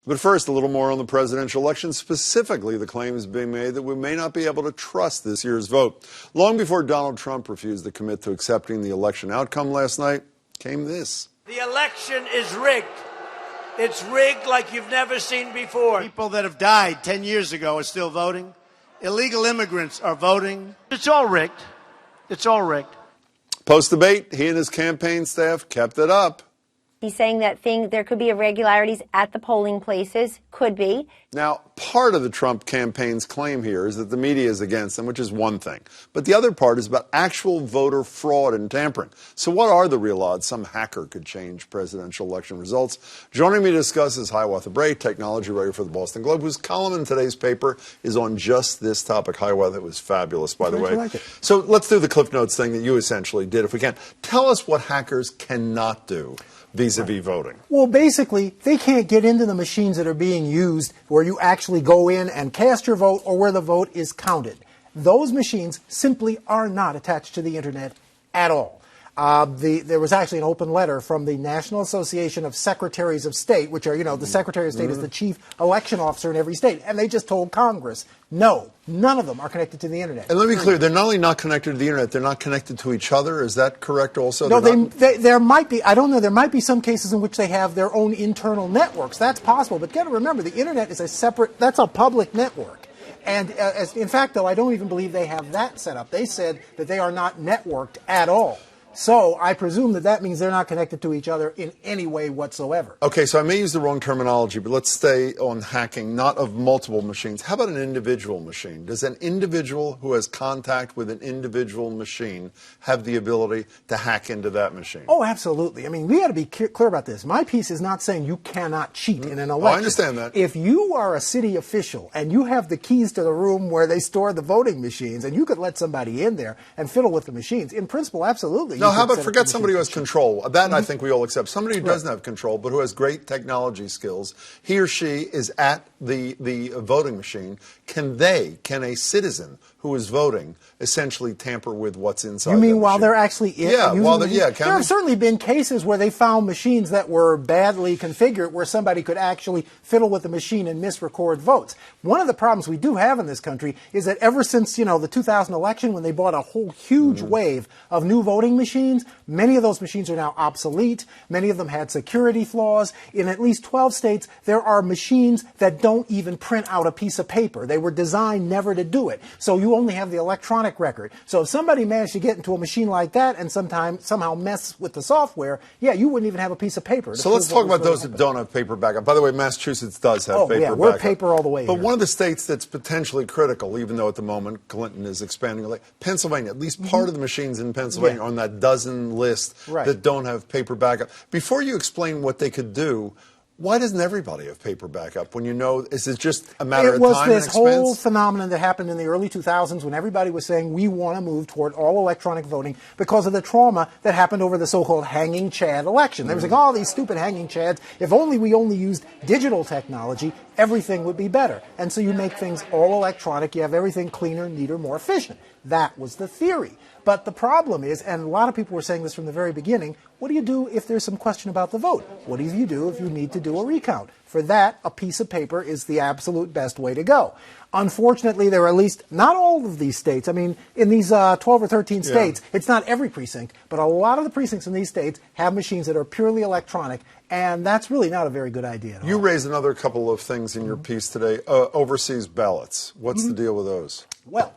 But first, a little more on the presidential election, specifically the claims being made that we may not be able to trust this year's vote. Long before Donald Trump refused to commit to accepting the election outcome last night, came this. The election is rigged. It's rigged like you've never seen before. People that have died 10 years ago are still voting. Illegal immigrants are voting. It's all rigged. It's all rigged. Post-debate, he and his campaign staff kept it up. He's saying that there could be irregularities at the polling places. Could be. Now, part of the Trump campaign's claim here is that the media is against them, which is one thing. But the other part is about actual voter fraud and tampering. So what are the real odds some hacker could change presidential election results? Joining me to discuss is Hiawatha Bray, technology writer for the Boston Globe, whose column in today's paper is on just this topic. Hiawatha, it was fabulous, by the way. Like it. So let's do the Cliff Notes thing that you essentially did, if we can. Tell us what hackers cannot do vis-a-vis voting. Well, basically, they can't get into the machines that are being used where you actually go in and cast your vote or where the vote is counted. Those machines simply are not attached to the Internet at all. There was actually an open letter from the National Association of Secretaries of State, which are, the Secretary of State is the chief election officer in every state, and they just told Congress, no, none of them are connected to the Internet. And let me be clear, they're not only not connected to the Internet, they're not connected to each other. Is that correct also? No, there might be, I don't know, there might be some cases in which they have their own internal networks. That's possible, but you got to remember, the Internet is that's a public network. And in fact, though, I don't even believe they have that set up. They said that they are not networked at all. So I presume that means they're not connected to each other in any way whatsoever. Okay, so I may use the wrong terminology, but let's stay on hacking, not of multiple machines. How about an individual machine? Does an individual who has contact with an individual machine have the ability to hack into that machine? Oh, absolutely. I mean, we got to be clear about this. My piece is not saying you cannot cheat in an election. I understand that. If you are a city official and you have the keys to the room where they store the voting machines and you could let somebody in there and fiddle with the machines, in principle, absolutely. Now, how about forget somebody who has control? That I think we all accept. Somebody who doesn't have control but who has great technology skills, he or she is at the voting machine. Can a citizen who is voting essentially tamper with what's inside? You mean that while machine? they're actually in? Yeah, there have certainly been cases where they found machines that were badly configured where somebody could actually fiddle with the machine and misrecord votes. One of the problems we do have in this country is that ever since, the 2000 election, when they bought a whole huge wave of new voting machines, many of those machines are now obsolete. Many of them had security flaws. In at least 12 states, there are machines that don't even print out a piece of paper. They were designed never to do it. So you only have the electronic record. So if somebody managed to get into a machine like that and somehow mess with the software, you wouldn't even have a piece of paper. So let's talk about those that don't have paper backup. By the way, Massachusetts does have paper backup. We're paper all the way. But here. one of the states that's potentially critical, even though at the moment Clinton is expanding, Pennsylvania, at least part of the machines in Pennsylvania on that dozen list that don't have paper backup. Before you explain what they could do, why doesn't everybody have paper backup when is it just a matter of time and expense? It was this whole phenomenon that happened in the early 2000s when everybody was saying we want to move toward all electronic voting because of the trauma that happened over the so-called hanging chad election. They were saying, these stupid hanging chads, if we only used digital technology, everything would be better. And so you make things all electronic, you have everything cleaner, neater, more efficient. That was the theory. But the problem is, and a lot of people were saying this from the very beginning, what do you do if there's some question about the vote? What do you do if you need to do a recount? For that, a piece of paper is the absolute best way to go. Unfortunately, there are at least not all of these states. I mean, in these 12 or 13 states, it's not every precinct, but a lot of the precincts in these states have machines that are purely electronic, and that's really not a very good idea at all. You raised another couple of things in your piece today. Overseas ballots. What's the deal with those? Well,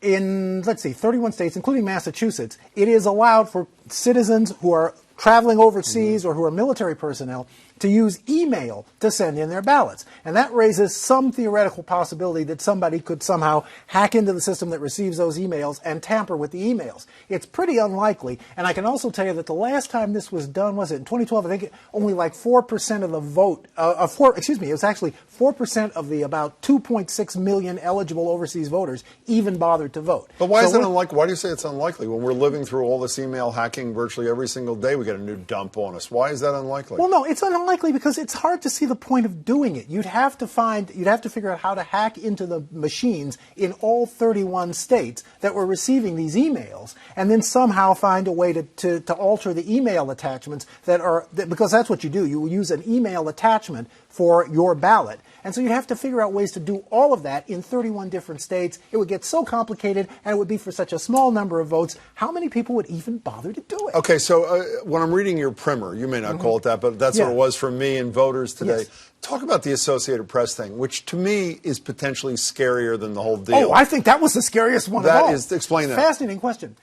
in, 31 states, including Massachusetts, it is allowed for citizens who are traveling overseas or who are military personnel to use email to send in their ballots. And that raises some theoretical possibility that somebody could somehow hack into the system that receives those emails and tamper with the emails. It's pretty unlikely. And I can also tell you that the last time this was done, was it in 2012? I think only like 4% of the vote, it was actually 4% of the about 2.6 million eligible overseas voters even bothered to vote. But why is that unlikely? Why do you say it's unlikely? When we're living through all this email hacking virtually every single day, we get a new dump on us. Why is that unlikely? Well, no, it's unlikely because it's hard to see the point of doing it. You'd have to figure out how to hack into the machines in all 31 states that were receiving these emails, and then somehow find a way to alter the email attachments because that's what you do. You use an email attachment for your ballot. And so you'd have to figure out ways to do all of that in 31 different states. It would get so complicated, and it would be for such a small number of votes. How many people would even bother to do it? Okay, so when I'm reading your primer, you may not call it that, but that's what it was for me and voters today. Yes. Talk about the Associated Press thing, which to me is potentially scarier than the whole deal. Oh, I think that was the scariest one of all. Explain that. Fascinating question.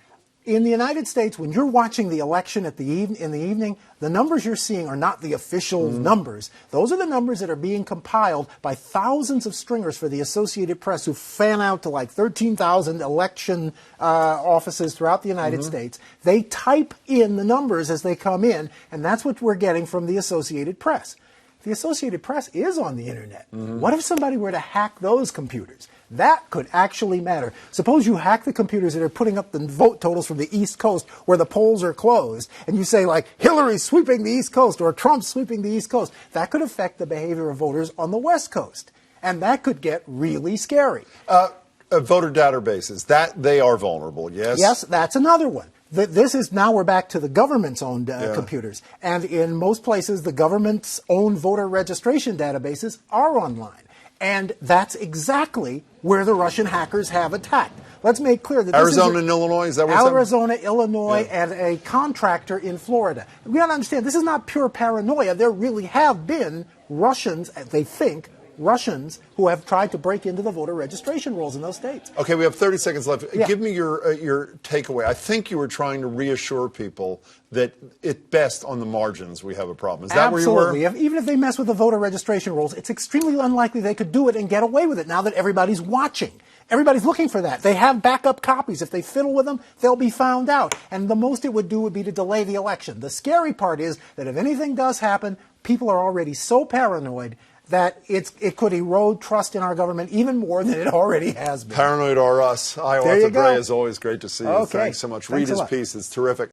In the United States, when you're watching the election in the evening, the numbers you're seeing are not the official numbers. Those are the numbers that are being compiled by thousands of stringers for the Associated Press who fan out to like 13,000 election offices throughout the United States. They type in the numbers as they come in, and that's what we're getting from the Associated Press. The Associated Press is on the internet. What if somebody were to hack those computers? That could actually matter. Suppose you hack the computers that are putting up the vote totals from the East Coast where the polls are closed, and you say, like, Hillary's sweeping the East Coast or Trump's sweeping the East Coast. That could affect the behavior of voters on the West Coast, and that could get really scary. Voter databases, that they are vulnerable, yes? Yes, that's another one. This is now we're back to the government's own computers. And in most places, the government's own voter registration databases are online. And that's exactly where the Russian hackers have attacked. Let's make clear that Arizona and Illinois, is that what Arizona, Illinois, and a contractor in Florida. We got to understand, this is not pure paranoia. There really have been Russians, they think, Russians who have tried to break into the voter registration rolls in those states. Okay, we have 30 seconds left. Yeah. Give me your takeaway. I think you were trying to reassure people that at best on the margins we have a problem. Is that where you were? Absolutely. Even if they mess with the voter registration rolls, it's extremely unlikely they could do it and get away with it now that everybody's watching. Everybody's looking for that. They have backup copies. If they fiddle with them, they'll be found out. And the most it would do would be to delay the election. The scary part is that if anything does happen, people are already so paranoid that it could erode trust in our government even more than it already has been. Paranoid are us. Hi, There Arthur you go. Bray. As always, great to see you. Okay. Thanks so much. Thanks Read his a lot. piece. It's terrific.